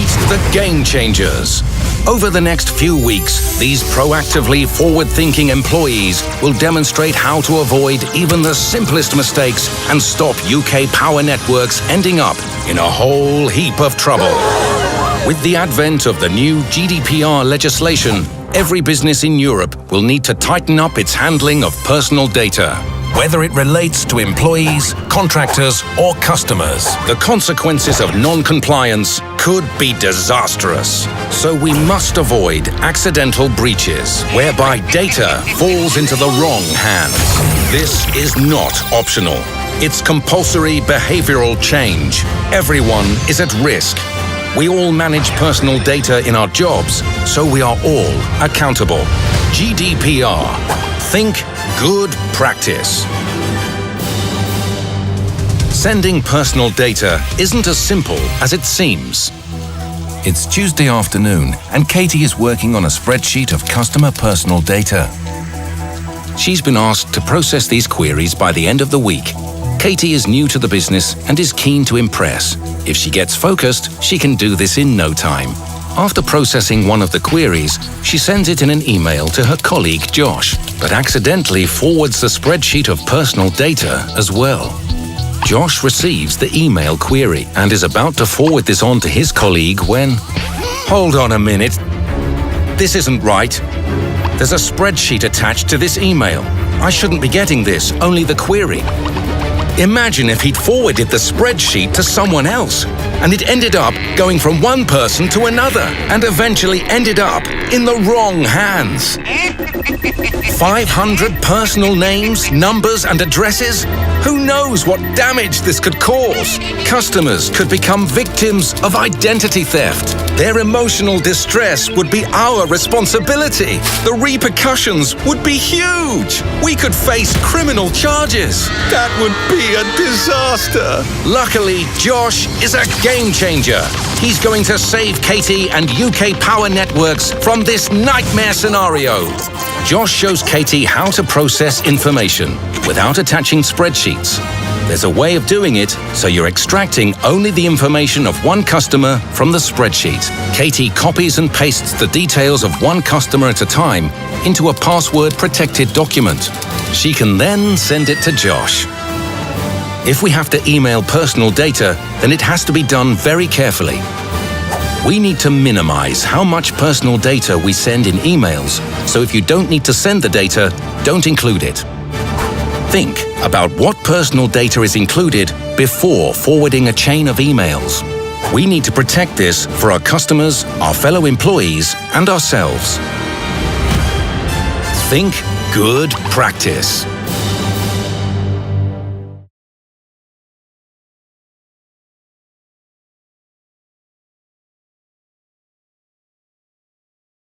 Meet the Game Changers. Over the next few weeks, these proactively forward-thinking employees will demonstrate how to avoid even the simplest mistakes and stop UK power networks ending up in a whole heap of trouble. With the advent of the new GDPR legislation, every business in Europe will need to tighten up its handling of personal data. Whether it relates to employees, contractors, or customers, the consequences of non-compliance could be disastrous. So we must avoid accidental breaches, whereby data falls into the wrong hands. This is not optional. It's compulsory behavioral change. Everyone is at risk. We all manage personal data in our jobs, so we are all accountable. GDPR. Think good practice. Sending personal data isn't as simple as it seems. It's Tuesday afternoon, and Katie is working on a spreadsheet of customer personal data. She's been asked to process these queries by the end of the week. Katie is new to the business and is keen to impress. If she gets focused, she can do this in no time. After processing one of the queries, she sends it in an email to her colleague Josh, but accidentally forwards the spreadsheet of personal data as well. Josh receives the email query and is about to forward this on to his colleague when... Hold on a minute. This isn't right. There's a spreadsheet attached to this email. I shouldn't be getting this, only the query. Imagine if he'd forwarded the spreadsheet to someone else, and it ended up going from one person to another, and eventually ended up in the wrong hands. 500 personal names, numbers, and addresses? Who knows what damage this could cause? Customers could become victims of identity theft. Their emotional distress would be our responsibility. The repercussions would be huge. We could face criminal charges. That would be a disaster. Luckily, Josh is a game changer. He's going to save Katie and UK Power Networks from this nightmare scenario. Josh shows Katie how to process information without attaching spreadsheets. There's a way of doing it so you're extracting only the information of one customer from the spreadsheet. Katie copies and pastes the details of one customer at a time into a password-protected document. She can then send it to Josh. If we have to email personal data, then it has to be done very carefully. We need to minimize how much personal data we send in emails, so if you don't need to send the data, don't include it. Think about what personal data is included before forwarding a chain of emails. We need to protect this for our customers, our fellow employees, and ourselves. Think good practice.